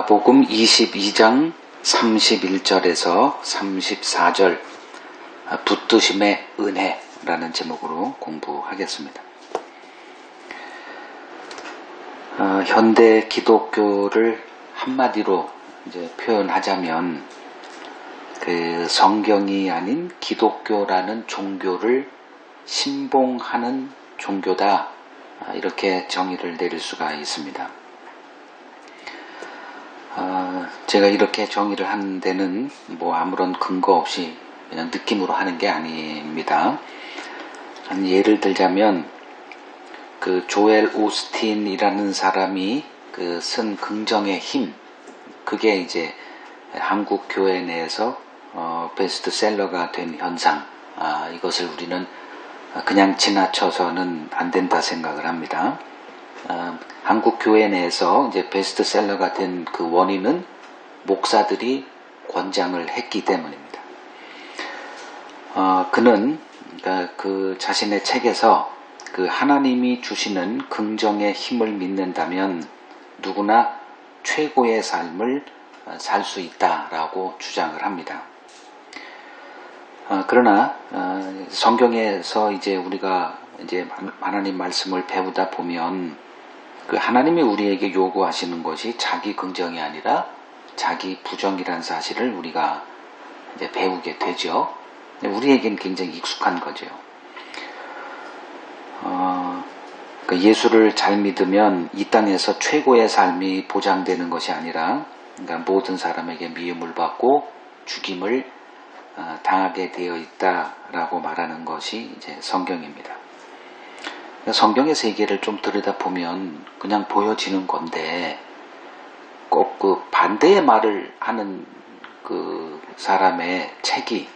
마가복음 22장 31절에서 34절 붙드심의 은혜라는 제목으로 공부하겠습니다. 현대 기독교를 한마디로 이제 표현하자면 그 성경이 아닌 기독교라는 종교를 신봉하는 종교다, 이렇게 정의를 내릴 수가 있습니다. 제가 이렇게 정의를 하는 데는 아무런 근거 없이 그냥 느낌으로 하는 게 아닙니다. 예를 들자면 그 조엘 오스틴이라는 사람이 쓴 긍정의 힘, 그게 이제 한국 교회 내에서 베스트셀러가 된 현상, 이것을 우리는 그냥 지나쳐서는 안 된다 생각을 합니다. 한국 교회 내에서 이제 베스트셀러가 된 그 원인은 목사들이 권장을 했기 때문입니다. 그는 그 자신의 책에서 그 하나님이 주시는 긍정의 힘을 믿는다면 누구나 최고의 삶을 살 수 있다라고 주장을 합니다. 그러나 성경에서 이제 우리가 이제 하나님 말씀을 배우다 보면 그 하나님이 우리에게 요구하시는 것이 자기 긍정이 아니라 자기 부정이라는 사실을 우리가 이제 배우게 되죠. 우리에겐 굉장히 익숙한 거죠. 예수를 잘 믿으면 이 땅에서 최고의 삶이 보장되는 것이 아니라, 그러니까 모든 사람에게 미움을 받고 죽임을 당하게 되어 있다라고 말하는 것이 이제 성경입니다. 성경의 세계를 좀 들여다보면 그냥 보여지는 건데, 꼭 그 반대의 말을 하는 그 사람의 책이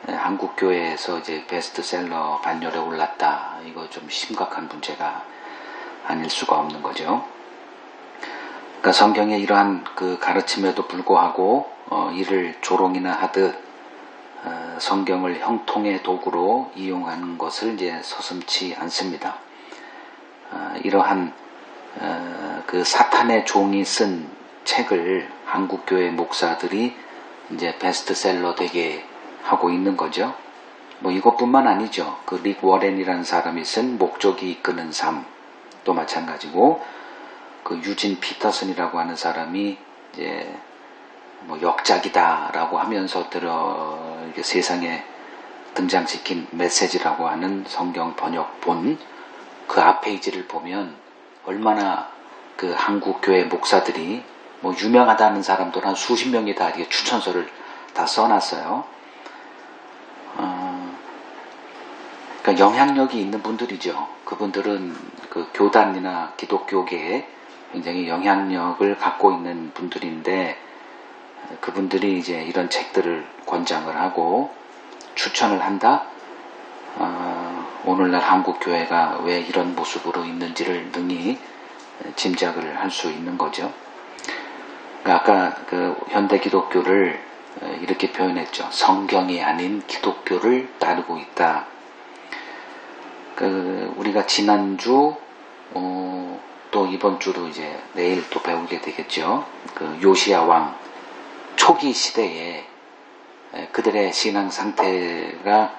한국 교회에서 이제 베스트셀러 반열에 올랐다. 이거 좀 심각한 문제가 아닐 수가 없는 거죠. 그러니까 성경의 이러한 그 가르침에도 불구하고 이를 조롱이나 하듯 성경을 형통의 도구로 이용하는 것을 이제 서슴지 않습니다. 이러한 그 사탄의 종이 쓴 책을 한국교회 목사들이 이제 베스트셀러 되게 하고 있는 거죠. 이것뿐만 아니죠. 그 릭 워렌이라는 사람이 쓴 목적이 이끄는 삶도 마찬가지고, 그 유진 피터슨이라고 하는 사람이 이제 역작이다라고 하면서 이렇게 세상에 등장시킨 메시지라고 하는 성경 번역본, 그 앞 페이지를 보면 얼마나 그 한국 교회 목사들이 유명하다는 사람들 한 수십 명이 다 이렇게 추천서를 다 써놨어요. 그러니까 영향력이 있는 분들이죠. 그분들은 그 교단이나 기독교계에 굉장히 영향력을 갖고 있는 분들인데, 그분들이 이제 이런 책들을 권장을 하고 추천을 한다. 오늘날 한국 교회가 왜 이런 모습으로 있는지를 능히 짐작을 할 수 있는 거죠. 그러니까 아까 그 현대 기독교를 이렇게 표현했죠. 성경이 아닌 기독교를 따르고 있다. 우리가 지난주 또 이번 주로 이제 내일 또 배우게 되겠죠. 그 요시야 왕 초기 시대에 그들의 신앙 상태가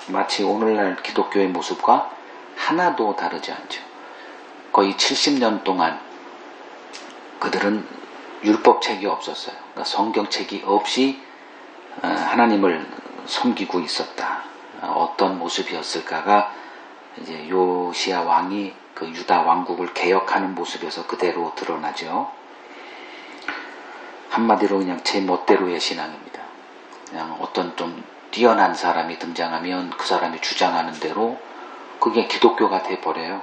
마치 오늘날 기독교의 모습과 하나도 다르지 않죠. 거의 70년 동안 그들은 율법책이 없었어요. 그러니까 성경책이 없이 하나님을 섬기고 있었다. 어떤 모습이었을까가 이제 요시야 왕이 그 유다 왕국을 개혁하는 모습에서 그대로 드러나죠. 한마디로 그냥 제 멋대로의 신앙입니다. 그냥 어떤 좀 뛰어난 사람이 등장하면 그 사람이 주장하는 대로 그게 기독교가 돼버려요.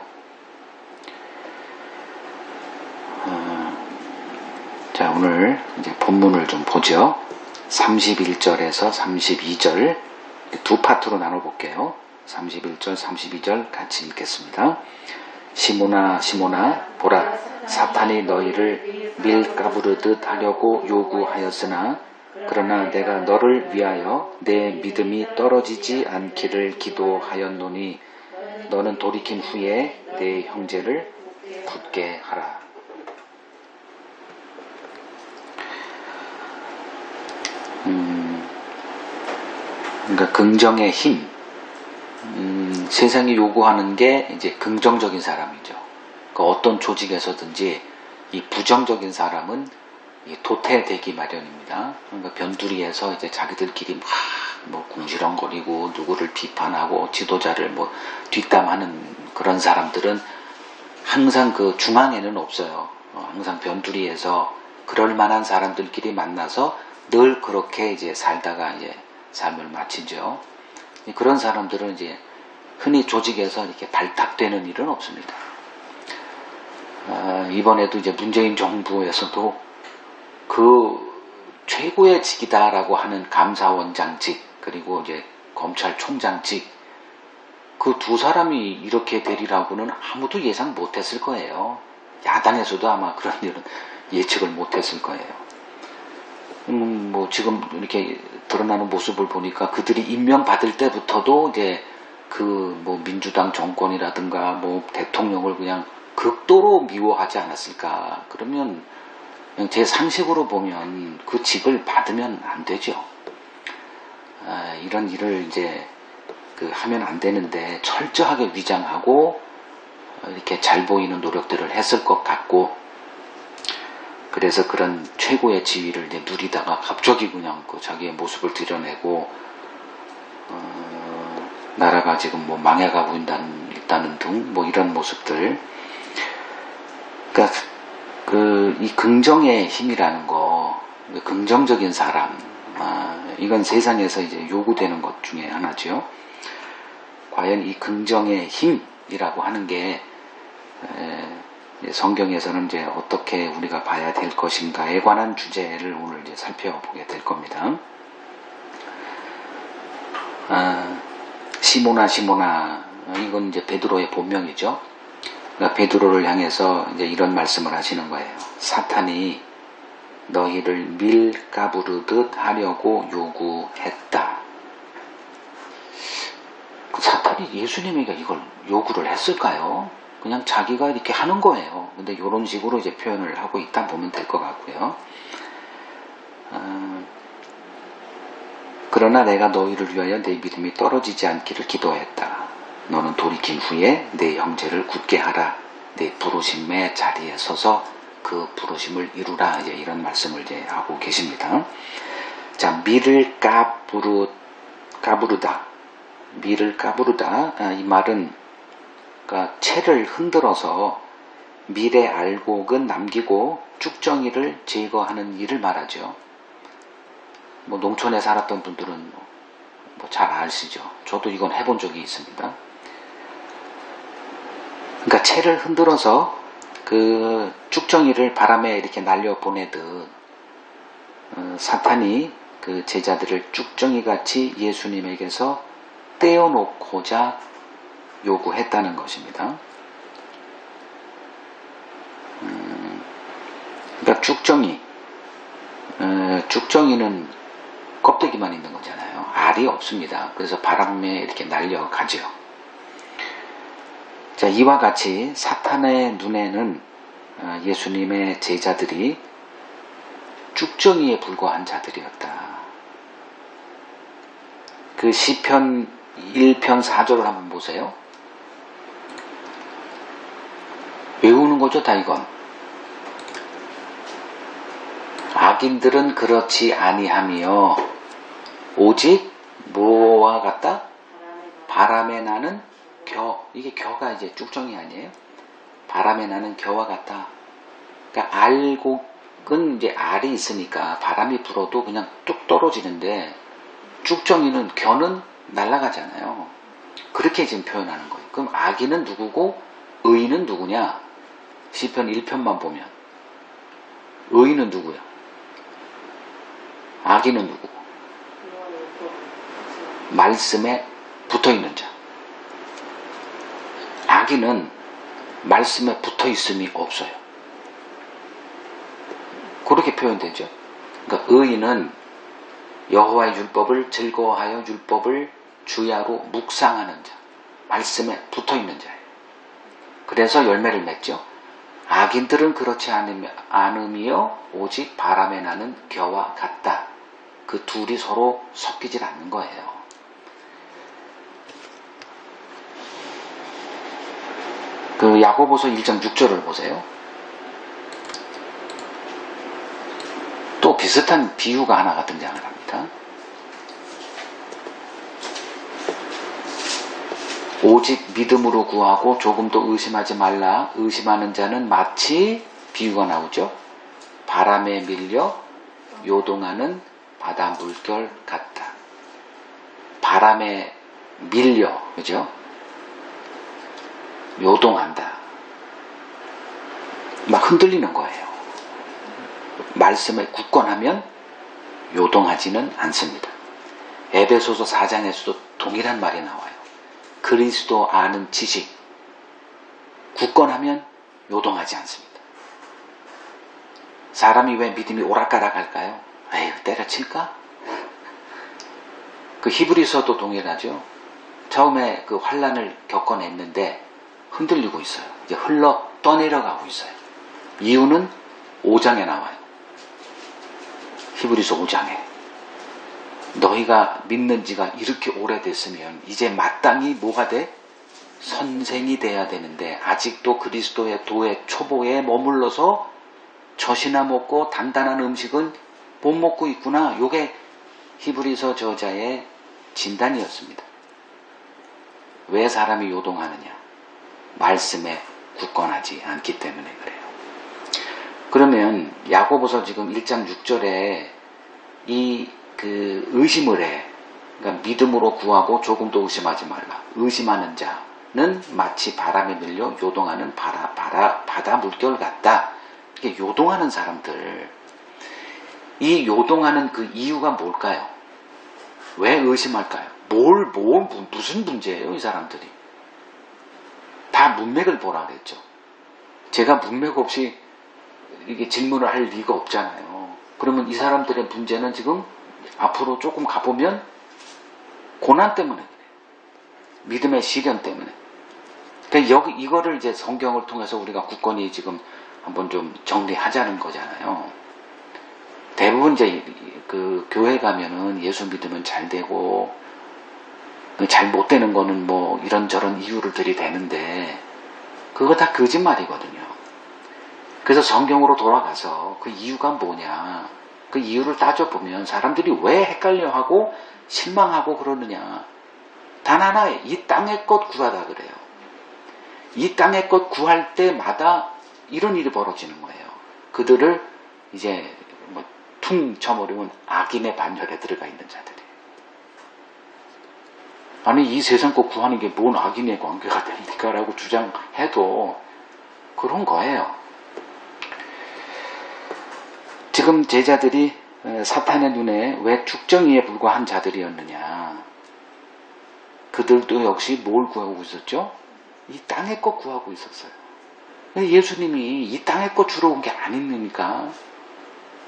자, 오늘 이제 본문을 좀 보죠. 31절에서 32절 두 파트로 나눠볼게요. 31절, 32절 같이 읽겠습니다. 시몬아, 시몬아, 보라, 사탄이 너희를 밀가부르듯 하려고 요구하였으나 그러나 내가 너를 위하여 내 믿음이 떨어지지 않기를 기도하였노니 너는 돌이킨 후에 내 형제를 붙게 하라. 그러니까 긍정의 힘. 세상이 요구하는 게 이제 긍정적인 사람이죠. 그러니까 어떤 조직에서든지 이 부정적인 사람은 도태되기 마련입니다. 그러니까 변두리에서 이제 자기들끼리 뭐 궁시렁거리고 누구를 비판하고 지도자를 뭐 뒷담하는 그런 사람들은 항상 그 중앙에는 없어요. 항상 변두리에서 그럴 만한 사람들끼리 만나서 늘 그렇게 이제 살다가 이제 삶을 마치죠. 그런 사람들은 이제 흔히 조직에서 이렇게 발탁되는 일은 없습니다. 이번에도 이제 문재인 정부에서도 그 최고의 직이다라고 하는 감사원장직 그리고 이제 검찰총장직 그 두 사람이 이렇게 되리라고는 아무도 예상 못했을 거예요. 야당에서도 아마 그런 일은 예측을 못했을 거예요. 뭐 지금 이렇게 드러나는 모습을 보니까 그들이 임명받을 때부터도 이제 그 뭐 민주당 정권이라든가 뭐 대통령을 그냥 극도로 미워하지 않았을까. 그러면 제 상식으로 보면 그 직을 받으면 안 되죠. 이런 일을 이제 하면 안 되는데 철저하게 위장하고 이렇게 잘 보이는 노력들을 했을 것 같고 그래서 그런 최고의 지위를 이제 누리다가 갑자기 그냥 자기의 모습을 드러내고 나라가 지금 뭐 망해가고 있다는 등 뭐 이런 모습들. 그러니까 이 긍정의 힘이라는 거, 긍정적인 사람, 이건 세상에서 이제 요구되는 것 중에 하나죠. 과연 이 긍정의 힘이라고 하는 게 성경에서는 이제 어떻게 우리가 봐야 될 것인가에 관한 주제를 오늘 이제 살펴보게 될 겁니다. 시모나 이건 이제 베드로의 본명이죠. 그러니까 베드로를 향해서 이제 이런 말씀을 하시는 거예요. 사탄이 너희를 밀가부르듯 하려고 요구했다. 사탄이 예수님에게 이걸 요구를 했을까요? 그냥 자기가 이렇게 하는 거예요. 근데 이런 식으로 이제 표현을 하고 있다 보면 될 것 같고요. 그러나 내가 너희를 위하여 내 믿음이 떨어지지 않기를 기도했다. 너는 돌이킨 후에 내 형제를 굳게 하라. 내 부르심의 자리에 서서 그 부르심을 이루라. 이제 이런 말씀을 이제 하고 계십니다. 자, 밀을 까부르다. 밀을 까부르다. 이 말은 그러니까 채를 흔들어서 밀의 알곡은 남기고 쭉정이를 제거하는 일을 말하죠. 뭐 농촌에 살았던 분들은 뭐 잘 아시죠. 저도 이건 해본 적이 있습니다. 그러니까 채를 흔들어서 그 쭉정이를 바람에 이렇게 날려 보내듯 사탄이 그 제자들을 쭉정이같이 예수님에게서 떼어놓고자 요구했다는 것입니다. 그러니까 쭉정이는 껍데기만 있는 거잖아요. 알이 없습니다. 그래서 바람에 이렇게 날려가죠. 자, 이와 같이 사탄의 눈에는 예수님의 제자들이 쭉정이에 불과한 자들이었다. 그 시편 1편 4절을 한번 보세요. 외우는 거죠, 다 이건. 악인들은 그렇지 아니하며 오직 뭐와 같다? 바람에 나는 겨. 이게 겨가 이제 쭉정이 아니에요? 바람에 나는 겨와 같다. 그러니까 알곡은 이제 알이 있으니까 바람이 불어도 그냥 뚝 떨어지는데 쭉정이는 겨는 날아가잖아요. 그렇게 지금 표현하는 거예요. 그럼 악인은 누구고 의인은 누구냐? 시편 1편만 보면 의인은 누구야? 악인은 누구고? 말씀에 붙어있는 자. 악인은 말씀에 붙어있음이 없어요. 그렇게 표현되죠. 그러니까 의인은 여호와의 율법을 즐거워하여 율법을 주야로 묵상하는 자. 말씀에 붙어있는 자예요. 그래서 열매를 맺죠. 악인들은 그렇지 않으며 오직 바람에 나는 겨와 같다. 그 둘이 서로 섞이질 않는 거예요. 그 야고보서 1장 6절을 보세요. 또 비슷한 비유가 하나가 등장을 합니다. 오직 믿음으로 구하고 조금도 의심하지 말라. 의심하는 자는 마치 비유가 나오죠. 바람에 밀려 요동하는 바다 물결 같다. 바람에 밀려, 그죠? 요동한다. 막 흔들리는 거예요. 말씀에 굳건하면 요동하지는 않습니다. 에베소서 4장에서도 동일한 말이 나와요. 그리스도 아는 지식, 굳건하면 요동하지 않습니다. 사람이 왜 믿음이 오락가락할까요? 에휴, 때려칠까? 그 히브리서도 동일하죠. 처음에 그 환난을 겪어냈는데 흔들리고 있어요. 이제 흘러 떠내려가고 있어요. 이유는 5장에 나와요. 히브리서 5장에 너희가 믿는 지가 이렇게 오래됐으면 이제 마땅히 뭐가 돼? 선생이 돼야 되는데 아직도 그리스도의 도의 초보에 머물러서 젖이나 먹고 단단한 음식은 못 먹고 있구나. 요게 히브리서 저자의 진단이었습니다. 왜 사람이 요동하느냐? 말씀에 굳건하지 않기 때문에 그래요. 그러면 야고보서 지금 1장 6절에 이 그 의심을 해. 그러니까 믿음으로 구하고 조금도 의심하지 말라. 의심하는 자는 마치 바람에 밀려 요동하는 바다 물결 같다. 이게 요동하는 사람들. 이 요동하는 그 이유가 뭘까요? 왜 의심할까요? 무슨 문제예요, 이 사람들이? 다 문맥을 보라 그랬죠. 제가 문맥 없이 이게 질문을 할 리가 없잖아요. 그러면 이 사람들의 문제는 지금 앞으로 조금 가보면 고난 때문에 그래요. 믿음의 시련 때문에. 그러니까 이거를 이제 성경을 통해서 우리가 굳건히 지금 한번 좀 정리하자는 거잖아요. 대부분 이제 그 교회 가면은 예수 믿으면 잘 되고 잘 못 되는 거는 뭐 이런저런 이유를 들이대는데 그거 다 거짓말이거든요. 그래서 성경으로 돌아가서 그 이유가 뭐냐, 그 이유를 따져보면 사람들이 왜 헷갈려하고 실망하고 그러느냐. 단 하나에 이 땅의 것 구하다 그래요. 이 땅의 것 구할 때마다 이런 일이 벌어지는 거예요. 그들을 이제 퉁 쳐버리면 악인의 반열에 들어가 있는 자들이. 아니 이 세상 것 구하는 게 뭔 악인의 관계가 됩니까? 라고 주장해도 그런 거예요. 지금 제자들이 사탄의 눈에 왜 축정이에 불과한 자들이었느냐. 그들도 역시 뭘 구하고 있었죠? 이 땅의 것 구하고 있었어요. 예수님이 이 땅의 것 주러 온 게 아닙니까?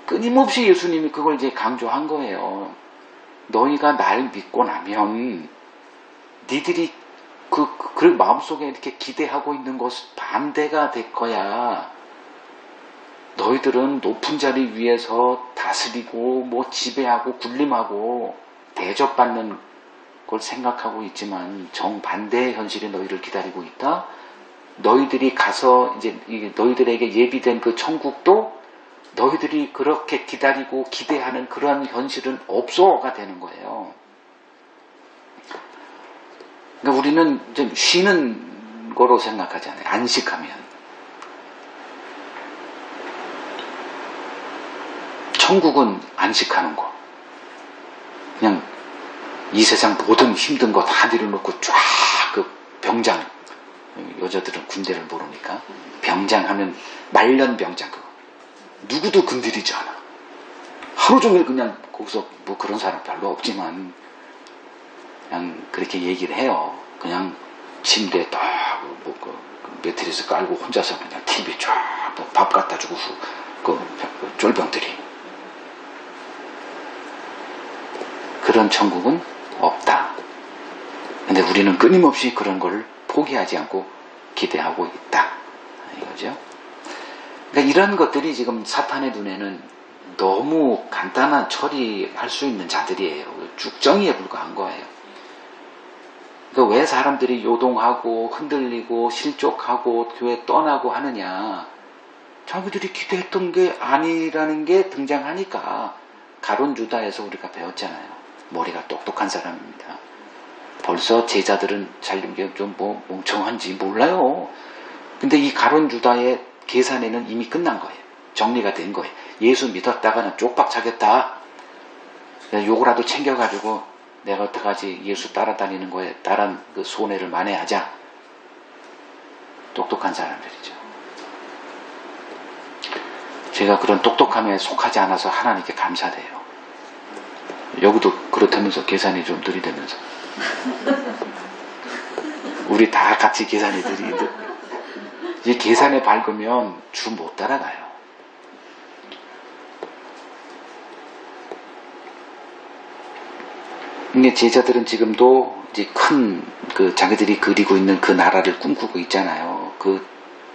끊임없이 예수님이 그걸 이제 강조한 거예요. 너희가 날 믿고 나면 니들이 그 마음속에 이렇게 기대하고 있는 것은 반대가 될 거야. 너희들은 높은 자리 위에서 다스리고 뭐 지배하고 군림하고 대접받는 걸 생각하고 있지만 정반대의 현실이 너희를 기다리고 있다. 너희들이 가서 이제 너희들에게 예비된 그 천국도 너희들이 그렇게 기다리고 기대하는 그러한 현실은 없어가 되는 거예요. 그러니까 우리는 좀 쉬는 거로 생각하잖아요. 안식하면. 천국은 안식하는 거. 그냥 이 세상 모든 힘든 거 다 내려놓고 쫙 그 병장, 여자들은 군대를 모르니까 병장하면 말년 병장 그거. 누구도 건드리지 않아. 하루 종일 그냥 거기서 뭐 그런 사람 별로 없지만 그냥 그렇게 얘기를 해요. 그냥 침대에 딱 그 매트리스 깔고 혼자서 그냥 TV 쫙 밥 갖다 주고 그 쫄병들이. 그런 천국은 없다. 근데 우리는 끊임없이 그런 걸 포기하지 않고 기대하고 있다. 이거죠. 그러니까 이런 것들이 지금 사탄의 눈에는 너무 간단한 처리할 수 있는 자들이에요. 쭉정이에 불과한 거예요. 그러니까 왜 사람들이 요동하고 흔들리고 실족하고 교회 떠나고 하느냐. 자기들이 기도했던 게 아니라는 게 등장하니까 가룟 유다에서 우리가 배웠잖아요. 머리가 똑똑한 사람입니다. 벌써 제자들은 좀 멍청한지 몰라요. 근데 이 가룟 유다의 계산에는 이미 끝난 거예요. 정리가 된 거예요. 예수 믿었다가는 쪽박 차겠다. 요거라도 챙겨가지고 내가 어떡하지 예수 따라다니는 거에 따른 그 손해를 만회하자. 똑똑한 사람들이죠. 제가 그런 똑똑함에 속하지 않아서 하나님께 감사돼요. 여기도 그렇다면서 계산이 좀 들이대면서 우리 다 같이 계산이 이 계산에 밝으면 주 못 따라가요. 근데 제자들은 지금도 이제 큰 자기들이 그리고 있는 그 나라를 꿈꾸고 있잖아요. 그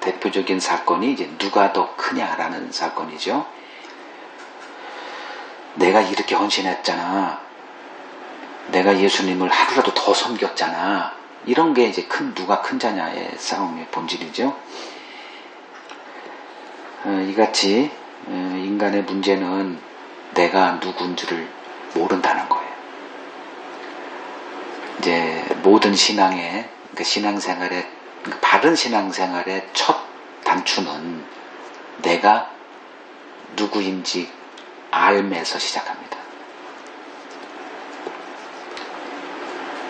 대표적인 사건이 이제 누가 더 크냐라는 사건이죠. 내가 이렇게 헌신했잖아. 내가 예수님을 하루라도 더 섬겼잖아. 이런 게 이제 누가 큰 자냐의 싸움의 본질이죠. 이같이 인간의 문제는 내가 누군지를 모른다는 거예요. 이제 모든 신앙의 신앙생활의 바른 신앙생활의 첫 단추는 내가 누구인지 알면서 시작합니다.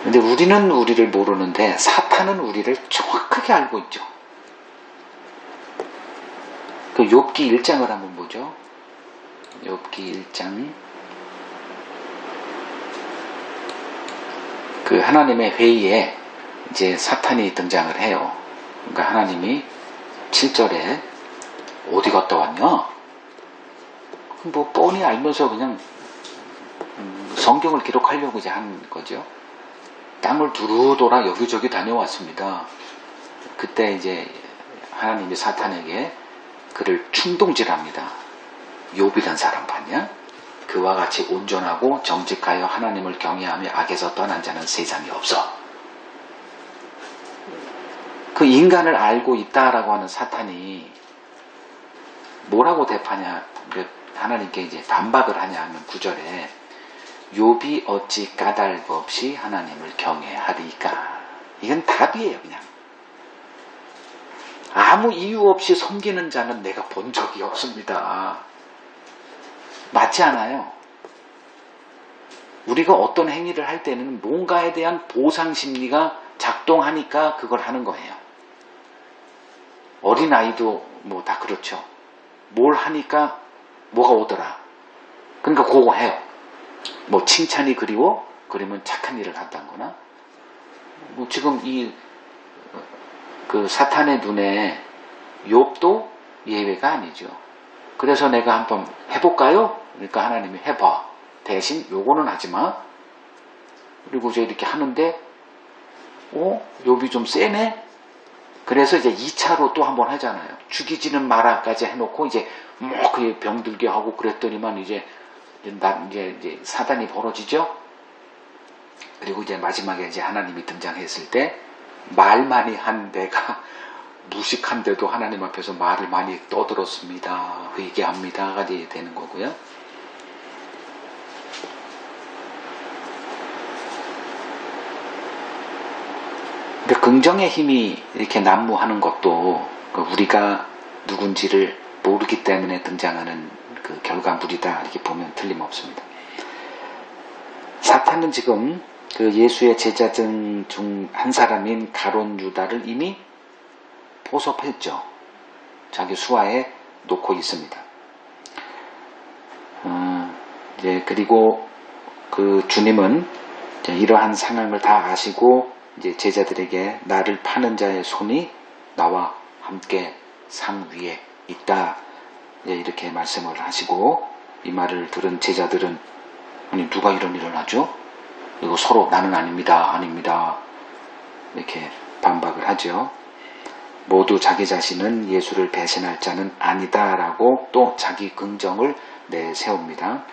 근데 우리는 우리를 모르는데 사탄은 우리를 정확하게 알고 있죠. 그 욥기 1장을 한번 보죠. 욥기 1장. 그 하나님의 회의에 이제 사탄이 등장을 해요. 그러니까 하나님이 7절에 어디 갔다 왔냐? 뭐 뻔히 알면서 그냥 성경을 기록하려고 이제 한 거죠. 땅을 두루 돌아 여기저기 다녀왔습니다. 그때 이제 하나님이 사탄에게 그를 충동질합니다. 욥이란 사람 봤냐? 그와 같이 온전하고 정직하여 하나님을 경외하며 악에서 떠난 자는 세상에 없어. 그 인간을 알고 있다라고 하는 사탄이 뭐라고 대파냐? 하나님께 이제 반박을 하냐 하면 9절에 욥이 어찌 까닭 없이 하나님을 경외하리까? 이건 답이에요, 그냥. 아무 이유 없이 섬기는 자는 내가 본 적이 없습니다. 맞지 않아요? 우리가 어떤 행위를 할 때는 뭔가에 대한 보상 심리가 작동하니까 그걸 하는 거예요. 어린아이도 뭐 다 그렇죠. 뭘 하니까 뭐가 오더라. 그러니까 그거 해요. 뭐 칭찬이 그리워? 그러면 착한 일을 한다거나. 뭐 지금 그 사탄의 눈에 욥도 예외가 아니죠. 그래서 내가 한번 해볼까요? 그러니까 하나님이 해봐. 대신 요거는 하지마. 그리고 이제 이렇게 하는데 욥이 좀 세네? 그래서 이제 2차로 또 한번 하잖아요. 죽이지는 마라까지 해놓고 이제 뭐 그게 병들게 하고 그랬더니만 이제 사단이 벌어지죠. 그리고 이제 마지막에 이제 하나님이 등장했을 때 말 많이 한 내가 무식한데도 하나님 앞에서 말을 많이 떠들었습니다. 회개합니다가 이제 되는 거고요. 그러니까 긍정의 힘이 이렇게 난무하는 것도 우리가 누군지를 모르기 때문에 등장하는 그 결과물이다 이렇게 보면 틀림없습니다. 사탄은 지금 그 예수의 제자들 중 한 사람인 가룟 유다를 이미 포섭했죠. 자기 수하에 놓고 있습니다. 이제 그리고 그 주님은 이제 이러한 상황을 다 아시고 이제 제자들에게 나를 파는 자의 손이 나와 함께 상 위에 있다. 이렇게 말씀을 하시고 이 말을 들은 제자들은 아니 누가 이런 일을 하죠? 이거 서로 나는 아닙니다. 이렇게 반박을 하죠. 모두 자기 자신은 예수를 배신할 자는 아니다라고 또 자기 긍정을 내세웁니다.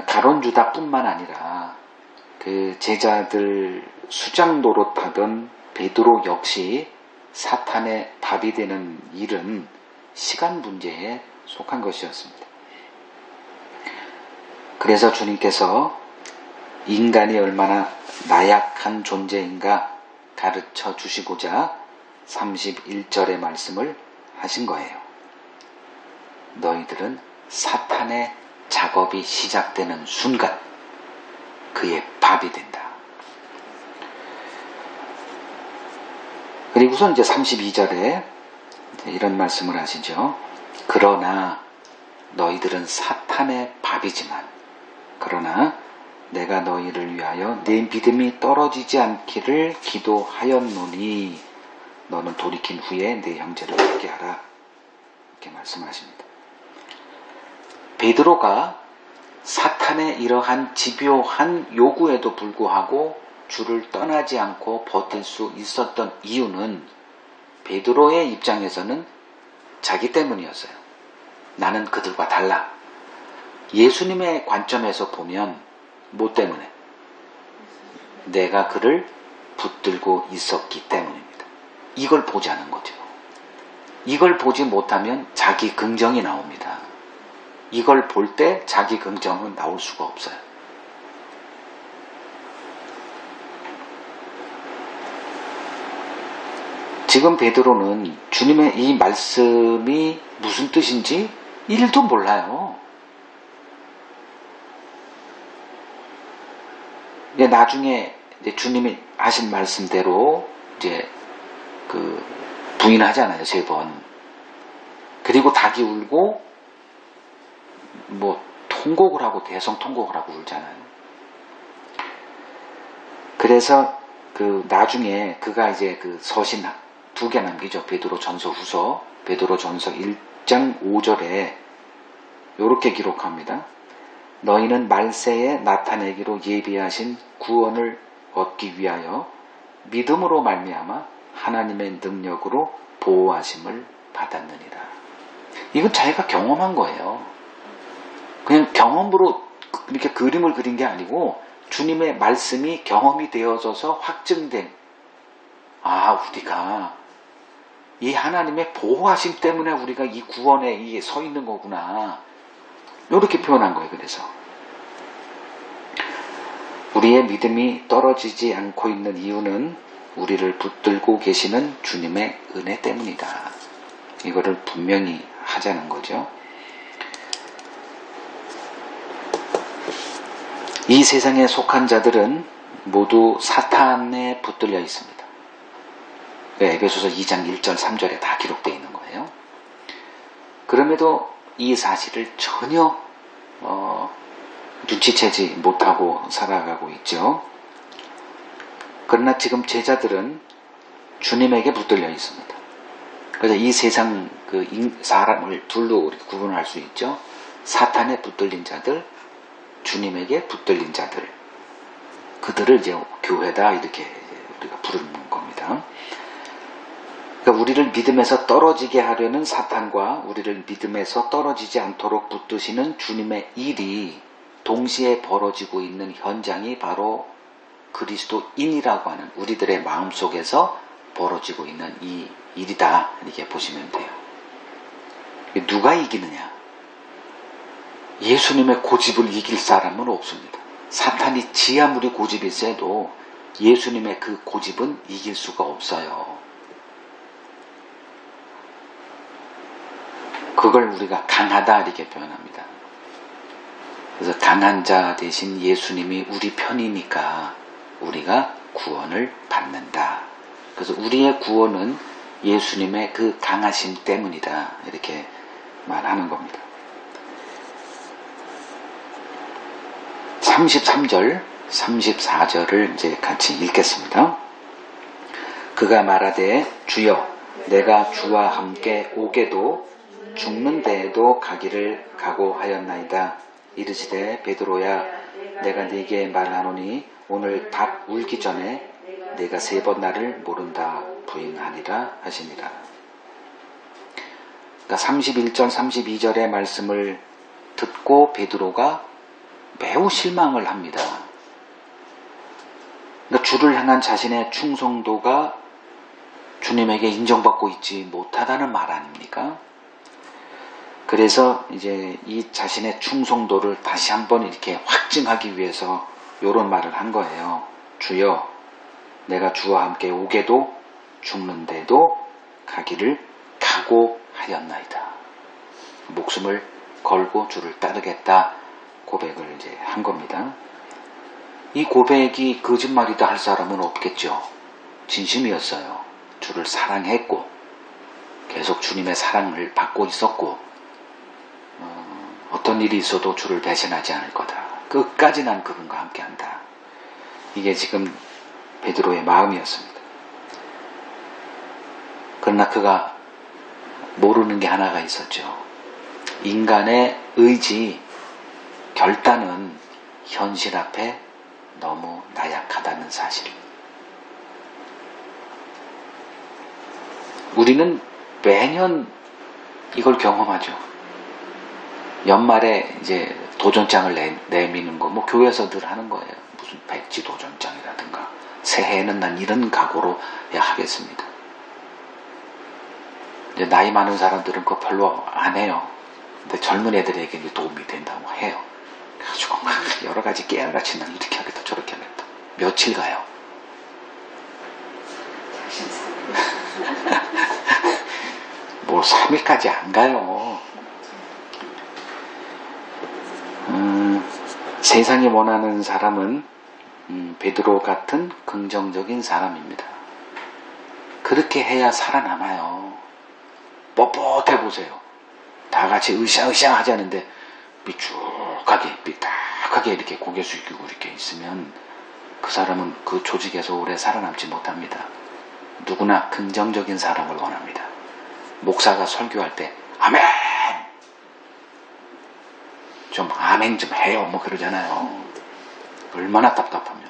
가룟 유다뿐만 아니라 그 제자들 수장 노릇하던 베드로 역시 사탄의 밥이 되는 일은 시간 문제에 속한 것이었습니다. 그래서 주님께서 인간이 얼마나 나약한 존재인가 가르쳐 주시고자 31절의 말씀을 하신 거예요. 너희들은 사탄의 작업이 시작되는 순간 그의 밥이 된다. 그리고선 이제 32절에 이런 말씀을 하시죠. 그러나 너희들은 사탄의 밥이지만 그러나 내가 너희를 위하여 내 믿음이 떨어지지 않기를 기도하였노니 너는 돌이킨 후에 내 형제를 듣게 하라. 이렇게 말씀하십니다. 베드로가 사탄의 이러한 집요한 요구에도 불구하고 주를 떠나지 않고 버틸 수 있었던 이유는 베드로의 입장에서는 자기 때문이었어요. 나는 그들과 달라. 예수님의 관점에서 보면 뭐 때문에? 내가 그를 붙들고 있었기 때문입니다. 이걸 보자는 거죠. 이걸 보지 못하면 자기 긍정이 나옵니다. 이걸 볼 때 자기 긍정은 나올 수가 없어요. 지금 베드로는 주님의 이 말씀이 무슨 뜻인지 1도 몰라요. 나중에 이제 주님이 하신 말씀대로 이제 부인하잖아요, 3번. 그리고 닭이 울고 통곡을 하고 대성통곡을 하고 울잖아요. 그래서 나중에 그가 이제 서신 2개 남기죠. 베드로 전서 후서, 베드로 전서 1장 5절에 이렇게 기록합니다. 너희는 말세에 나타내기로 예비하신 구원을 얻기 위하여 믿음으로 말미암아 하나님의 능력으로 보호하심을 받았느니라. 이건 자기가 경험한 거예요. 그냥 경험으로 이렇게 그림을 그린 게 아니고 주님의 말씀이 경험이 되어져서 확증된, 우리가 이 하나님의 보호하심 때문에 우리가 이 구원에 서 있는 거구나. 이렇게 표현한 거예요. 그래서 우리의 믿음이 떨어지지 않고 있는 이유는 우리를 붙들고 계시는 주님의 은혜 때문이다. 이거를 분명히 하자는 거죠. 이 세상에 속한 자들은 모두 사탄에 붙들려 있습니다. 에베소서 2장 1절 3절에 다 기록되어 있는 거예요. 그럼에도 이 사실을 전혀 눈치채지 못하고 살아가고 있죠. 그러나 지금 제자들은 주님에게 붙들려 있습니다. 그래서 이 세상 사람을 둘로 우리 구분할 수 있죠. 사탄에 붙들린 자들, 주님에게 붙들린 자들, 그들을 이제 교회다 이렇게 우리가 부르는 겁니다. 그러니까 우리를 믿음에서 떨어지게 하려는 사탄과 우리를 믿음에서 떨어지지 않도록 붙드시는 주님의 일이 동시에 벌어지고 있는 현장이 바로 그리스도인이라고 하는 우리들의 마음속에서 벌어지고 있는 이 일이다 이렇게 보시면 돼요. 누가 이기느냐? 예수님의 고집을 이길 사람은 없습니다. 사탄이 지 아무리 고집이 세도 예수님의 그 고집은 이길 수가 없어요. 그걸 우리가 강하다 이렇게 표현합니다. 그래서 강한 자 대신 예수님이 우리 편이니까 우리가 구원을 받는다. 그래서 우리의 구원은 예수님의 그 강하심 때문이다 이렇게 말하는 겁니다. 33절, 34절을 이제 같이 읽겠습니다. 그가 말하되 주여 내가 주와 함께 오게도 죽는 데에도 가기를 각오하였나이다. 이르시되 베드로야 내가 네게 말하노니 오늘 닭 울기 전에 내가 3번 나를 모른다 부인하니라 하시니라. 그러니까 31절, 32절의 말씀을 듣고 베드로가 매우 실망을 합니다. 그러니까 주를 향한 자신의 충성도가 주님에게 인정받고 있지 못하다는 말 아닙니까? 그래서 이제 이 자신의 충성도를 다시 한번 이렇게 확증하기 위해서 이런 말을 한 거예요. 주여, 내가 주와 함께 오게도 죽는데도 가기를 각오하였나이다. 목숨을 걸고 주를 따르겠다 고백을 이제 한 겁니다. 이 고백이 거짓말이다 할 사람은 없겠죠. 진심이었어요. 주를 사랑했고 계속 주님의 사랑을 받고 있었고 어떤 일이 있어도 주를 배신하지 않을 거다. 끝까지 난 그분과 함께한다. 이게 지금 베드로의 마음이었습니다. 그러나 그가 모르는 게 하나가 있었죠. 인간의 의지, 결단은 현실 앞에 너무 나약하다는 사실. 우리는 매년 이걸 경험하죠. 연말에 이제 도전장을 내미는 거, 뭐 교회에서 늘 하는 거예요. 무슨 백지 도전장이라든가. 새해에는 난 이런 각오로 해야 하겠습니다. 이제 나이 많은 사람들은 그거 별로 안 해요. 근데 젊은 애들에게 도움이 된다고 해요. 그래가지고 막 여러 가지 깨알같이 난 이렇게 하겠다 저렇게 하겠다. 며칠 가요. 뭐 3일까지 안 가요. 세상이 원하는 사람은 베드로 같은 긍정적인 사람입니다. 그렇게 해야 살아남아요. 뻣뻣해 보세요. 다 같이 으쌰으쌰 하지 않는데 삐죽하게 삐딱하게 이렇게 고개 숙이고 이렇게 있으면 그 사람은 그 조직에서 오래 살아남지 못합니다. 누구나 긍정적인 사람을 원합니다. 목사가 설교할 때 아멘! 좀 아멘 좀 해요. 뭐 그러잖아요. 얼마나 답답하면.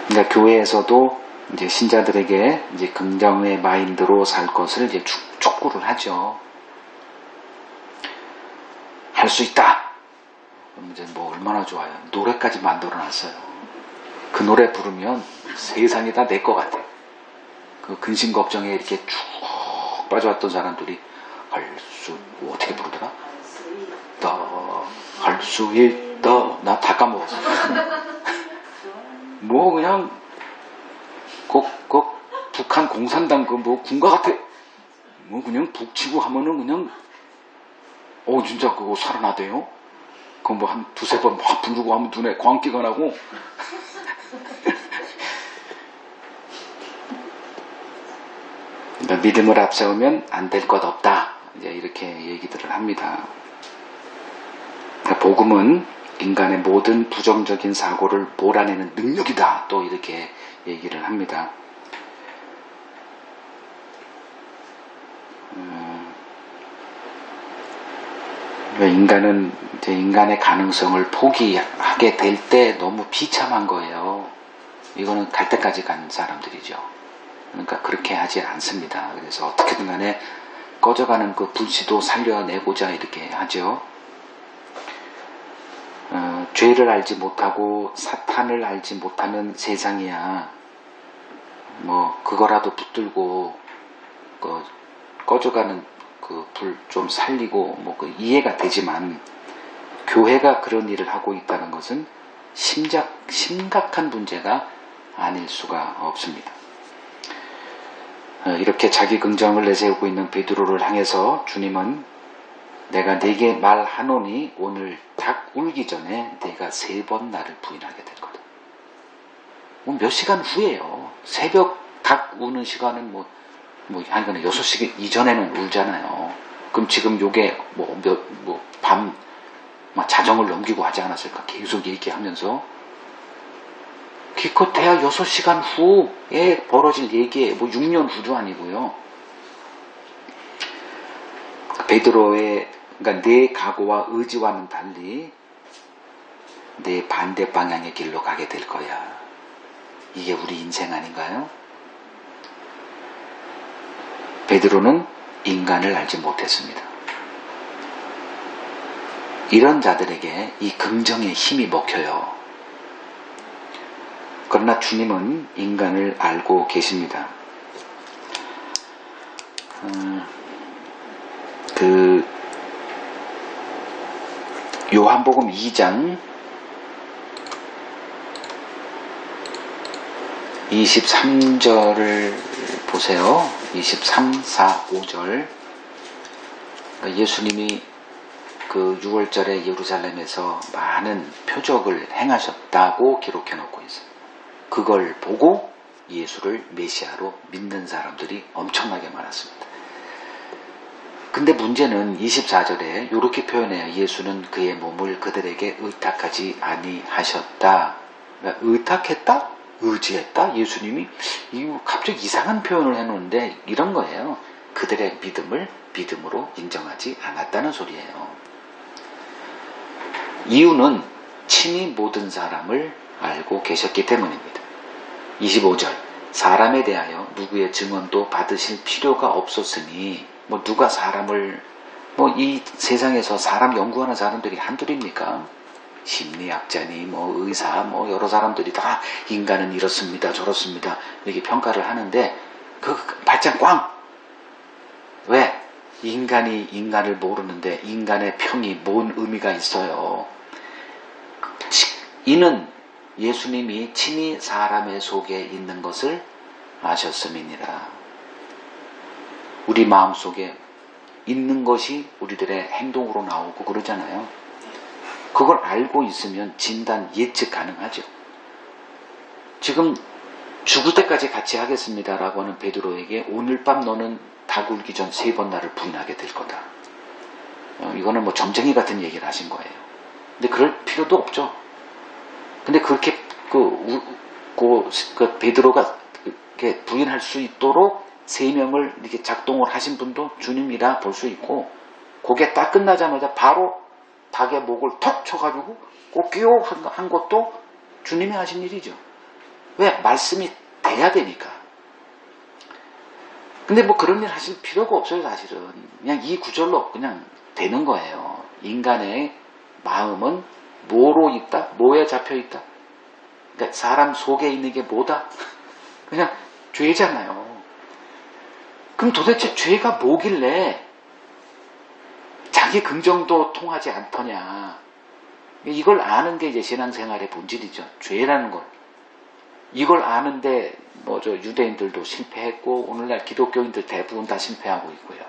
그러니까 교회에서도 이제 신자들에게 이제 긍정의 마인드로 살 것을 이제 촉구를 하죠. 할 수 있다. 그럼 이제 뭐 얼마나 좋아요. 노래까지 만들어놨어요. 그 노래 부르면 세상이 다 내 것 같아. 그 근심 걱정에 이렇게 쭉 빠져왔던 사람들이 어떻게 부르더라? 할 수 있다. 나 다 까먹었어. 뭐 그냥 북한 공산당 뭐 군가 같아. 뭐 그냥 북치고 하면은 그냥 진짜 그거 살아나대요. 그거 뭐 한 두세 번 막 부르고 하면 눈에 광기가 나고. 그러니까 믿음을 앞세우면 안 될 것 없다. 이제 이렇게 얘기들을 합니다. 그러니까 복음은 인간의 모든 부정적인 사고를 몰아내는 능력이다. 또 이렇게 얘기를 합니다. 인간은 이제 인간의 가능성을 포기하게 될 때 너무 비참한 거예요. 이거는 갈 때까지 간 사람들이죠. 그러니까 그렇게 하지 않습니다. 그래서 어떻게든 간에 꺼져가는 그 불씨도 살려내고자 이렇게 하죠. 죄를 알지 못하고 사탄을 알지 못하는 세상이야. 뭐 그거라도 붙들고 꺼져가는 그 불 좀 살리고 뭐 그 이해가 되지만 교회가 그런 일을 하고 있다는 것은 심각한 문제가 아닐 수가 없습니다. 이렇게 자기 긍정을 내세우고 있는 베드로를 향해서 주님은 내가 네게 말하노니 오늘 닭 울기 전에 네가 3번 나를 부인하게 될 거다. 뭐 몇 시간 후에요. 새벽 닭 우는 시간은 한 6시 이전에는 울잖아요. 그럼 지금 요게 밤 자정을 넘기고 하지 않았을까? 계속 얘기하면서 기껏해야 6시간 후에 벌어질 얘기에 6년 후도 아니고요. 베드로의 그러니까 내 각오와 의지와는 달리 내 반대 방향의 길로 가게 될 거야. 이게 우리 인생 아닌가요? 베드로는 인간을 알지 못했습니다. 이런 자들에게 이 긍정의 힘이 먹혀요. 그러나 주님은 인간을 알고 계십니다. 요한복음 2장 23절을 보세요. 23, 4, 5절. 예수님이 그 6월절에 예루살렘에서 많은 표적을 행하셨다고 기록해 놓고 있어요. 그걸 보고 예수를 메시아로 믿는 사람들이 엄청나게 많았습니다. 근데 문제는 24절에 이렇게 표현해요. 예수는 그의 몸을 그들에게 의탁하지 아니하셨다. 그러니까 의탁했다? 의지했다? 예수님이 갑자기 이상한 표현을 해놓는데 이런 거예요. 그들의 믿음을 믿음으로 인정하지 않았다는 소리예요. 이유는 친히 모든 사람을 알고 계셨기 때문입니다. 25절 사람에 대하여 누구의 증언도 받으실 필요가 없었으니 누가 사람을 이 세상에서 사람 연구하는 사람들이 한둘입니까? 심리학자니 의사 여러 사람들이 다 인간은 이렇습니다 저렇습니다 이렇게 평가를 하는데 그 발장 꽝! 왜? 인간이 인간을 모르는데 인간의 평이 뭔 의미가 있어요. 이는 예수님이 친히 사람의 속에 있는 것을 아셨음이니라. 우리 마음속에 있는 것이 우리들의 행동으로 나오고 그러잖아요. 그걸 알고 있으면 진단 예측 가능하죠. 지금 죽을 때까지 같이 하겠습니다라고 하는 베드로에게 오늘 밤 너는 닭 울기 전 3번 나를 부인하게 될 거다. 이거는 점쟁이 같은 얘기를 하신 거예요. 근데 그럴 필요도 없죠. 근데 그렇게 베드로가 이렇게 부인할 수 있도록 3명을 이렇게 작동을 하신 분도 주님이라 볼 수 있고, 그게 딱 끝나자마자 바로 닭의 목을 턱 쳐가지고 꼬끼요 한 것도 주님이 하신 일이죠. 왜? 말씀이 돼야 되니까. 근데 그런 일 하실 필요가 없어요. 사실은 그냥 이 구절로 그냥 되는 거예요. 인간의 마음은 뭐로 있다? 뭐에 잡혀 있다? 그러니까 사람 속에 있는 게 뭐다? 그냥 죄잖아요. 그럼 도대체 죄가 뭐길래 자기 긍정도 통하지 않더냐? 이걸 아는 게 이제 신앙생활의 본질이죠. 죄라는 걸. 이걸 아는데 유대인들도 실패했고 오늘날 기독교인들 대부분 다 실패하고 있고요.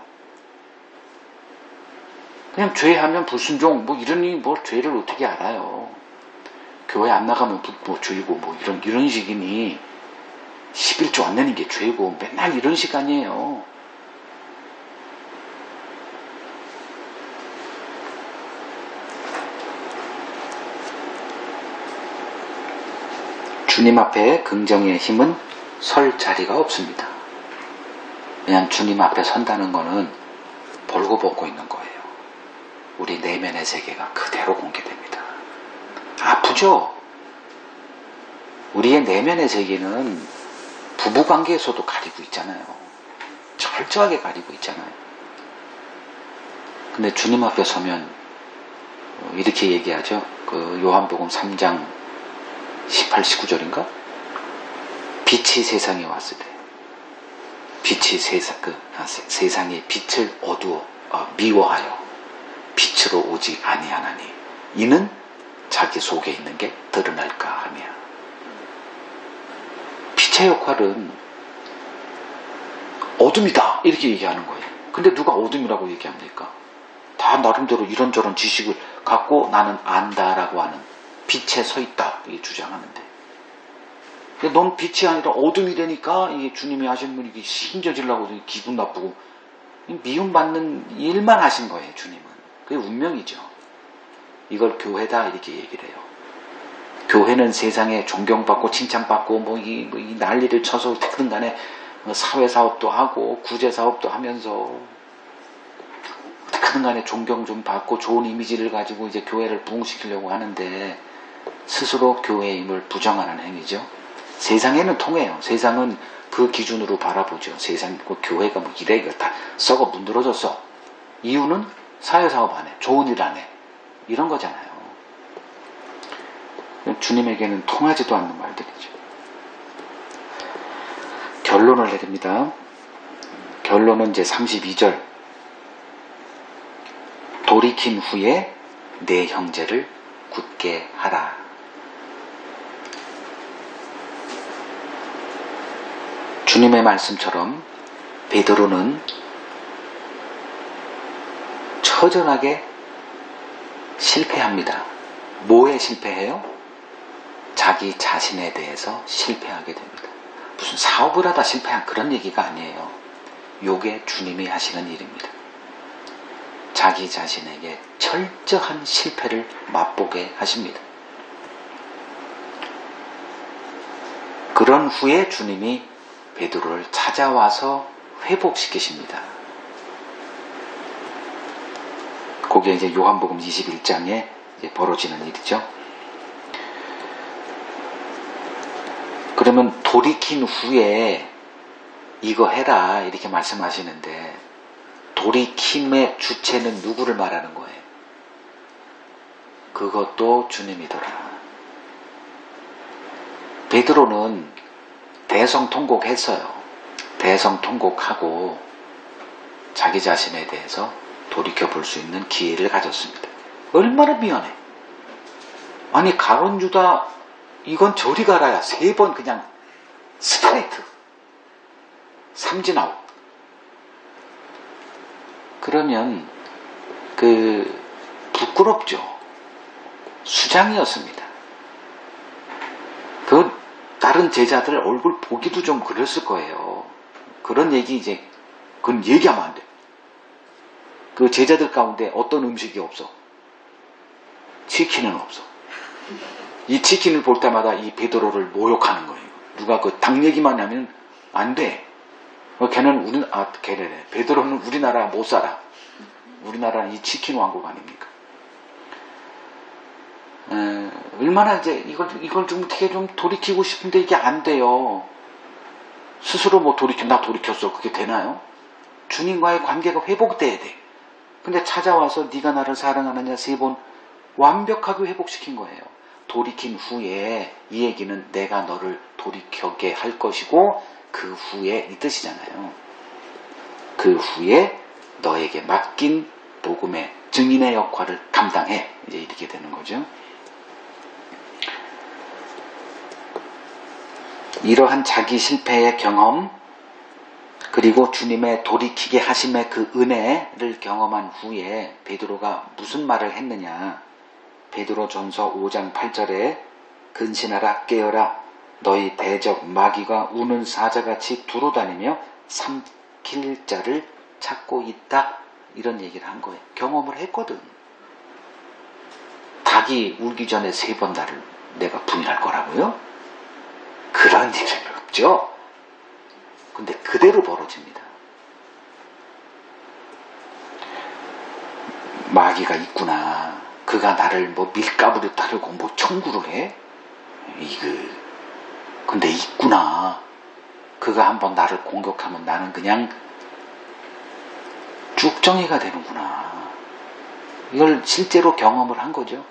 그냥 죄하면 불순종 이러니 죄를 어떻게 알아요? 교회 안 나가면 죄고 이런 식이니 11조 안 내는 게 죄고 맨날 이런 시간이에요. 주님 앞에 긍정의 힘은 설 자리가 없습니다. 그냥 주님 앞에 선다는 거는 벌거벗고 있는 거예요. 우리 내면의 세계가 그대로 공개됩니다. 아프죠? 우리의 내면의 세계는 부부관계에서도 가리고 있잖아요. 철저하게 가리고 있잖아요. 근데 주님 앞에 서면 이렇게 얘기하죠. 요한복음 3장 18, 19절인가? 빛이 세상에 왔을 때 빛이 세상의 빛을 미워하여 빛으로 오지 아니하나니 이는 자기 속에 있는 게 드러날까 하며. 빛의 역할은 어둠이다 이렇게 얘기하는 거예요. 근데 누가 어둠이라고 얘기합니까? 다 나름대로 이런저런 지식을 갖고 나는 안다라고 하는 빛에 서 있다 이게 주장하는데, 넌 빛이 아니라 어둠이 되니까 이게 주님이 하신 분이 힘겨지려고 기분 나쁘고 미움받는 일만 하신 거예요. 주님은 그게 운명이죠. 이걸 교회다 이렇게 얘기를 해요. 교회는 세상에 존경받고 칭찬받고 이 난리를 쳐서 어떻게든 간에 사회사업도 하고 구제사업도 하면서 어떻게든 간에 존경 좀 받고 좋은 이미지를 가지고 이제 교회를 부흥시키려고 하는데 스스로 교회의 힘을 부정하는 행위죠. 세상에는 통해요. 세상은 그 기준으로 바라보죠. 세상, 그 교회가 뭐 이래, 이거 다 썩어 문드러졌어. 이유는 사회사업 안 해. 좋은 일 안 해. 이런 거잖아요. 주님에게는 통하지도 않는 말들이죠. 결론을 내립니다. 결론은 이제 32절. 돌이킨 후에 내 형제를 굳게 하라. 주님의 말씀처럼 베드로는 처절하게 실패합니다. 뭐에 실패해요? 자기 자신에 대해서 실패하게 됩니다. 무슨 사업을 하다 실패한 그런 얘기가 아니에요. 요게 주님이 하시는 일입니다. 자기 자신에게 철저한 실패를 맛보게 하십니다. 그런 후에 주님이 베드로를 찾아와서 회복시키십니다. 그게 이제 요한복음 21장에 이제 벌어지는 일이죠. 그러면 돌이킨 후에 이거 해라 이렇게 말씀하시는데 돌이킴의 주체는 누구를 말하는 거예요? 그것도 주님이더라. 베드로는 대성통곡했어요. 대성통곡하고 자기 자신에 대해서 돌이켜볼 수 있는 기회를 가졌습니다. 얼마나 미안해. 아니 가룟 유다 이건 저리 가라야 3번 그냥 스트레이트 삼진아웃. 그러면 부끄럽죠. 수장이었습니다. 다른 제자들 얼굴 보기도 좀 그랬을 거예요. 그런 얘기 이제 그건 얘기하면 안 돼. 그 제자들 가운데 어떤 음식이 없어? 치킨은 없어. 이 치킨을 볼 때마다 이 베드로를 모욕하는 거예요. 누가 그 닭 얘기만 하면 안 돼. 걔네네. 베드로는 우리나라 못 살아. 우리나라는 이 치킨 왕국 아닙니까? 얼마나 이제 이걸 좀 어떻게 좀 돌이키고 싶은데 이게 안 돼요. 스스로 뭐 나 돌이켰어. 그게 되나요? 주님과의 관계가 회복돼야 돼. 근데 찾아와서 네가 나를 사랑하느냐 3번 완벽하게 회복시킨 거예요. 돌이킨 후에 이 얘기는 내가 너를 돌이켜게 할 것이고 그 후에 이 뜻이잖아요. 그 후에 너에게 맡긴 복음의 증인의 역할을 감당해. 이제 이렇게 되는 거죠. 이러한 자기 실패의 경험 그리고 주님의 돌이키게 하심의 그 은혜를 경험한 후에 베드로가 무슨 말을 했느냐. 베드로전서 5장 8절에 근신하라 깨어라 너희 대적 마귀가 우는 사자같이 두루다니며 삼킬 자를 찾고 있다. 이런 얘기를 한 거예요. 경험을 했거든. 닭이 울기 전에 3번 나를 내가 부인할 거라고요? 그런 일은 없죠. 근데 그대로 벌어집니다. 마귀가 있구나. 그가 나를 뭐 밀가부를 따르고 뭐 청구를 해? 근데 있구나. 그가 한번 나를 공격하면 나는 그냥 쭉정이가 되는구나. 이걸 실제로 경험을 한 거죠.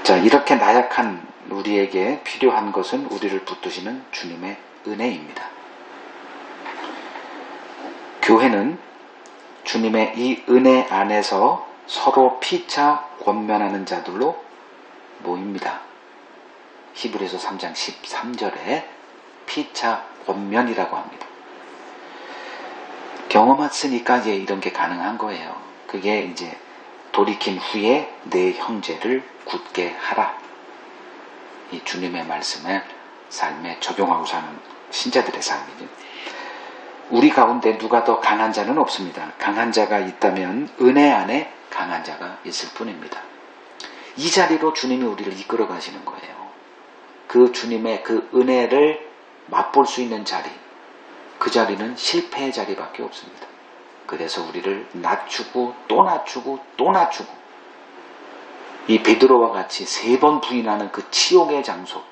자, 이렇게 나약한 우리에게 필요한 것은 우리를 붙드시는 주님의 은혜입니다. 교회는 주님의 이 은혜 안에서 서로 피차 권면하는 자들로 모입니다. 히브리서 3장 13절에 피차 권면이라고 합니다. 경험했으니까 이제 이런 게 가능한 거예요. 그게 이제 돌이킨 후에 내 형제를 굳게 하라. 이 주님의 말씀을 삶에 적용하고 사는 신자들의 삶이죠. 우리 가운데 누가 더 강한 자는 없습니다. 강한 자가 있다면 은혜 안에 강한 자가 있을 뿐입니다. 이 자리로 주님이 우리를 이끌어 가시는 거예요. 그 주님의 그 은혜를 맛볼 수 있는 자리, 그 자리는 실패의 자리밖에 없습니다. 그래서 우리를 낮추고 또 낮추고 또 낮추고 이 베드로와 같이 3번 부인하는 그 치욕의 장소,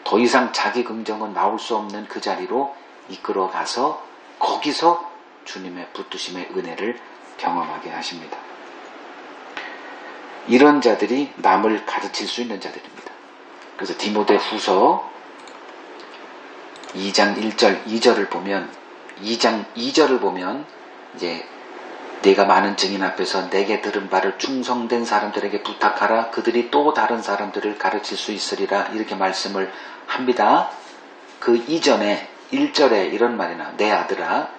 더 이상 자기 긍정은 나올 수 없는 그 자리로 이끌어가서 거기서 주님의 붙드심의 은혜를 경험하게 하십니다. 이런 자들이 남을 가르칠 수 있는 자들입니다. 그래서 디모데 후서 2장 1절 2절을 보면 2장 2절을 보면 이제 내가 많은 증인 앞에서 내게 들은 바를 충성된 사람들에게 부탁하라. 그들이 또 다른 사람들을 가르칠 수 있으리라. 이렇게 말씀을 합니다. 그 이전에 1절에 이런 말이 나와요. 내 아들아,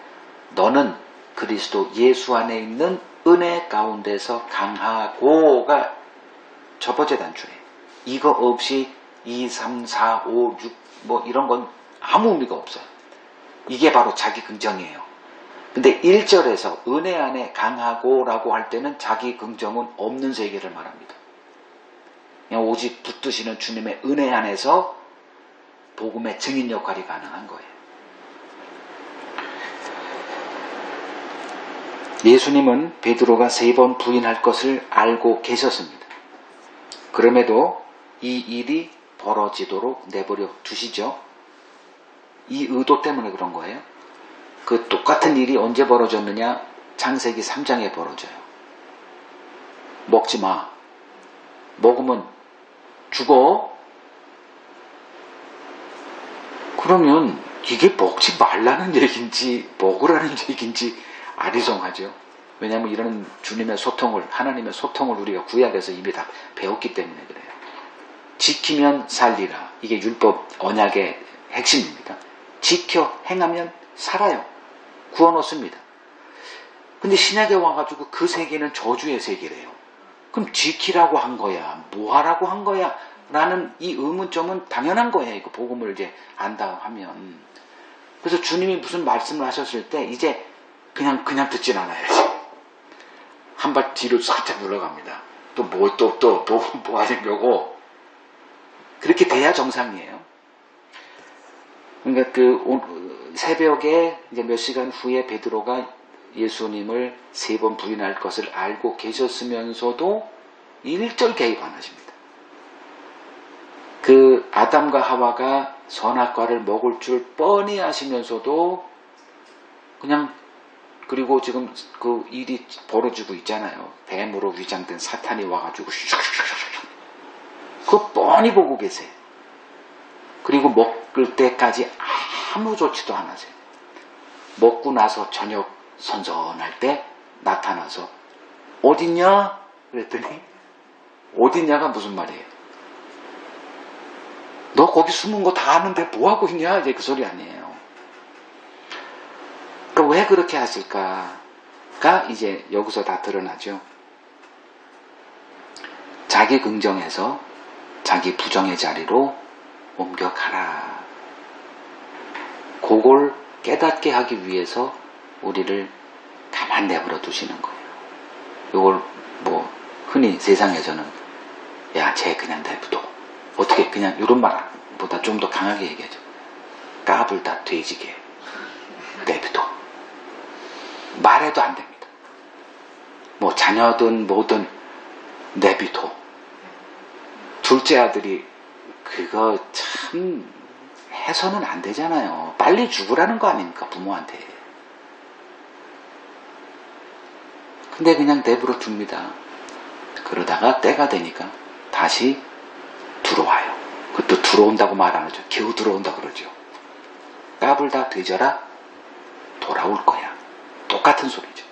너는 그리스도 예수 안에 있는 은혜 가운데서 강하고가 첫 번째 단추예요. 이거 없이 2, 3, 4, 5, 6 뭐 이런 건 아무 의미가 없어요. 이게 바로 자기 긍정이에요. 근데 1절에서 은혜 안에 강하고라고 할 때는 자기 긍정은 없는 세계를 말합니다. 그냥 오직 붙드시는 주님의 은혜 안에서 복음의 증인 역할이 가능한 거예요. 예수님은 베드로가 3번 부인할 것을 알고 계셨습니다. 그럼에도 이 일이 벌어지도록 내버려 두시죠. 이 의도 때문에 그런 거예요. 그 똑같은 일이 언제 벌어졌느냐? 창세기 3장에 벌어져요. 먹지 마. 먹으면 죽어. 그러면 이게 먹지 말라는 얘기인지 먹으라는 얘기인지 아리송하죠. 왜냐하면 이런 주님의 소통을, 하나님의 소통을 우리가 구약에서 이미 다 배웠기 때문에 그래요. 지키면 살리라. 이게 율법 언약의 핵심입니다. 지켜 행하면 살아요. 구원 얻습니다. 근데 신약에 와가지고 그 세계는 저주의 세계래요. 그럼 지키라고 한 거야? 뭐 하라고 한 거야? 라는 이 의문점은 당연한 거예요. 이거 복음을 이제 안다 하면. 그래서 주님이 무슨 말씀을 하셨을 때 이제 그냥 듣진 않아야지. 한 발 뒤로 살짝 물러갑니다. 또 뭐 하려고. 그렇게 돼야 정상이에요. 그러니까 새벽에 이제 몇 시간 후에 베드로가 예수님을 3번 부인할 것을 알고 계셨으면서도 1절 개입 안 하십니다. 그 아담과 하와가 선악과를 먹을 줄 뻔히 아시면서도 그냥, 그리고 지금 그 일이 벌어지고 있잖아요. 뱀으로 위장된 사탄이 와가지고 그거 뻔히 보고 계세요. 그리고 먹을 때까지 아무 조치도 안 하세요. 먹고 나서 저녁 선선할 때 나타나서 어딨냐? 그랬더니 어딨냐가 무슨 말이에요? 너 거기 숨은 거 다 아는데 뭐하고 있냐? 이제 그 소리 아니에요. 그러니까 왜 그렇게 하실까가 이제 여기서 다 드러나죠. 자기 긍정에서 자기 부정의 자리로 옮겨가라. 그걸 깨닫게 하기 위해서 우리를 가만 내버려 두시는 거예요. 이걸 뭐 흔히 세상에서는 야, 쟤 그냥 내버려. 어떻게 그냥 이런 말보다 좀 더 강하게 얘기하죠. 까불다 돼지게 내버려. 말해도 안 됩니다. 뭐 자녀든 뭐든 내비둬. 둘째 아들이 그거 참 해서는 안 되잖아요. 빨리 죽으라는 거 아닙니까, 부모한테. 근데 그냥 내버려 둡니다. 그러다가 때가 되니까 다시 들어와요. 그것도 들어온다고 말 안 하죠. 겨우 들어온다 그러죠. 까불다 되져라 돌아올 거야. 똑같은 소리죠.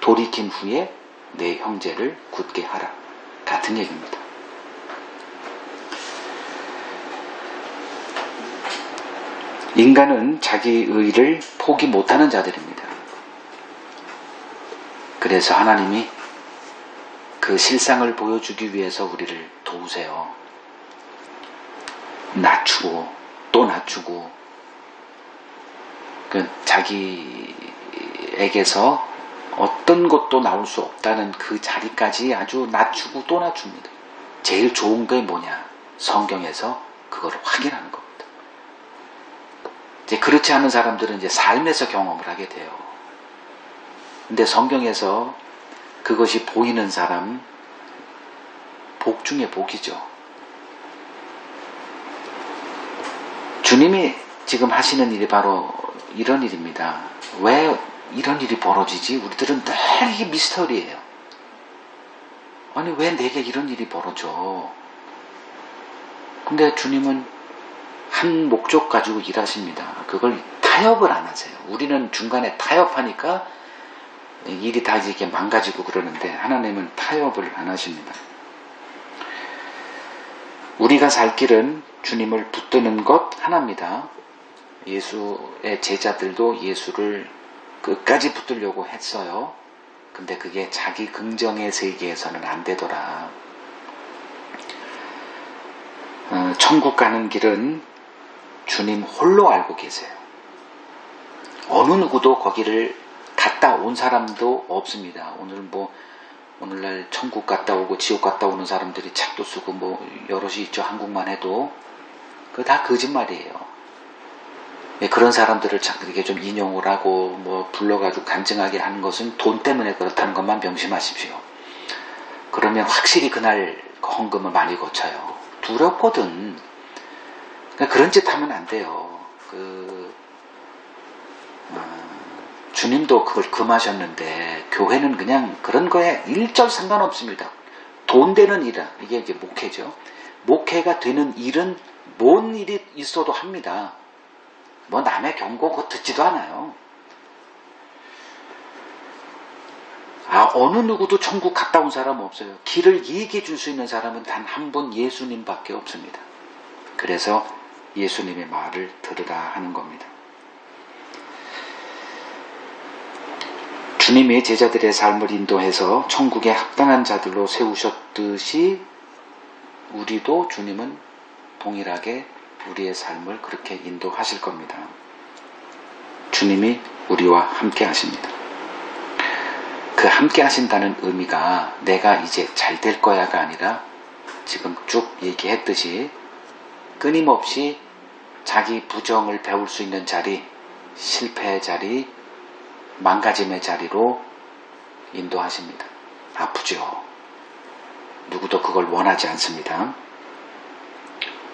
돌이킨 후에 내 형제를 굳게 하라. 같은 얘기입니다. 인간은 자기 의를 포기 못하는 자들입니다. 그래서 하나님이 그 실상을 보여주기 위해서 우리를 도우세요. 낮추고 또 낮추고 자기에게서 어떤 것도 나올 수 없다는 그 자리까지 아주 낮추고 또 낮춥니다. 제일 좋은 게 뭐냐? 성경에서 그걸 확인하는 겁니다. 이제 그렇지 않은 사람들은 이제 삶에서 경험을 하게 돼요. 근데 성경에서 그것이 보이는 사람, 복 중에 복이죠. 주님이 지금 하시는 일이 바로 이런 일입니다. 왜 이런 일이 벌어지지? 우리들은 늘 이게 미스터리예요. 아니 왜 내게 이런 일이 벌어져? 근데 주님은 한 목적 가지고 일하십니다. 그걸 타협을 안 하세요. 우리는 중간에 타협하니까 일이 다 이렇게 망가지고 그러는데 하나님은 타협을 안 하십니다. 우리가 살 길은 주님을 붙드는 것 하나입니다. 예수의 제자들도 예수를 끝까지 붙들려고 했어요. 근데 그게 자기 긍정의 세계에서는 안 되더라. 천국 가는 길은 주님 홀로 알고 계세요. 어느 누구도 거기를 갔다 온 사람도 없습니다. 오늘날 천국 갔다 오고 지옥 갔다 오는 사람들이 책도 쓰고 여럿이 있죠. 한국만 해도. 그거 다 거짓말이에요. 그런 사람들을 이렇게 좀 인용을 하고 불러가지고 간증하게 하는 것은 돈 때문에 그렇다는 것만 명심하십시오. 그러면 확실히 그날 헌금을 많이 거쳐요. 두렵거든. 그런 짓 하면 안 돼요. 주님도 그걸 금하셨는데 교회는 그냥 그런 거에 일절 상관없습니다. 돈 되는 일은 이게 이제 목회죠. 목회가 되는 일은 뭔 일이 있어도 합니다. 남의 경고 그거 듣지도 않아요. 어느 누구도 천국 갔다 온 사람 없어요. 길을 얘기해 줄 수 있는 사람은 단 한 분 예수님밖에 없습니다. 그래서 예수님의 말을 들으라 하는 겁니다. 주님이 제자들의 삶을 인도해서 천국에 합당한 자들로 세우셨듯이 우리도 주님은 동일하게 우리의 삶을 그렇게 인도하실 겁니다. 주님이 우리와 함께 하십니다. 그 함께 하신다는 의미가 내가 이제 잘 될 거야가 아니라 지금 쭉 얘기했듯이 끊임없이 자기 부정을 배울 수 있는 자리, 실패의 자리, 망가짐의 자리로 인도하십니다. 아프죠. 누구도 그걸 원하지 않습니다.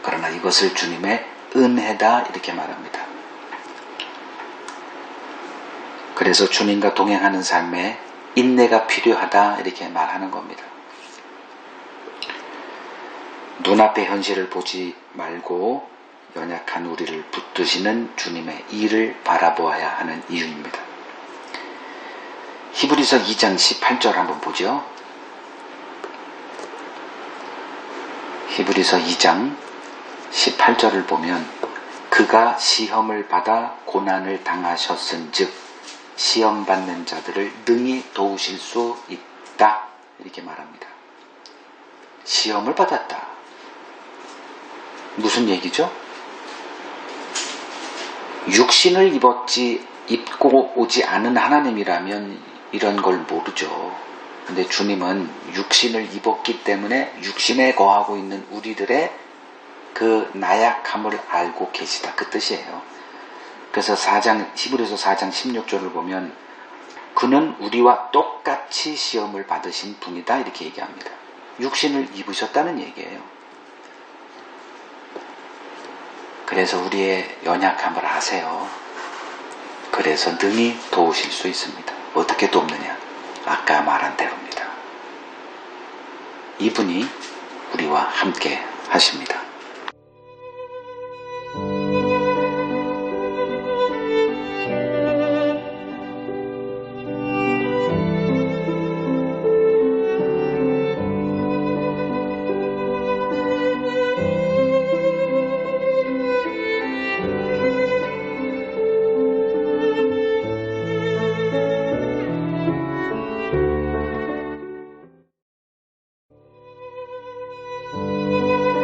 그러나 이것을 주님의 은혜다 이렇게 말합니다. 그래서 주님과 동행하는 삶에 인내가 필요하다 이렇게 말하는 겁니다. 눈앞의 현실을 보지 말고 연약한 우리를 붙드시는 주님의 일을 바라보아야 하는 이유입니다. 히브리서 2장 18절 한번 보죠. 히브리서 2장 18절을 보면 그가 시험을 받아 고난을 당하셨은즉 시험 받는 자들을 능히 도우실 수 있다 이렇게 말합니다. 시험을 받았다. 무슨 얘기죠? 육신을 입고 오지 않은 하나님이라면 이런 걸 모르죠. 근데 주님은 육신을 입었기 때문에 육신에 거하고 있는 우리들의 그 나약함을 알고 계시다. 그 뜻이에요. 그래서 히브리서 4장 16절을 보면 그는 우리와 똑같이 시험을 받으신 분이다 이렇게 얘기합니다. 육신을 입으셨다는 얘기예요. 그래서 우리의 연약함을 아세요. 그래서 능히 도우실 수 있습니다. 어떻게 돕느냐? 아까 말한 대로입니다. 이분이 우리와 함께 하십니다.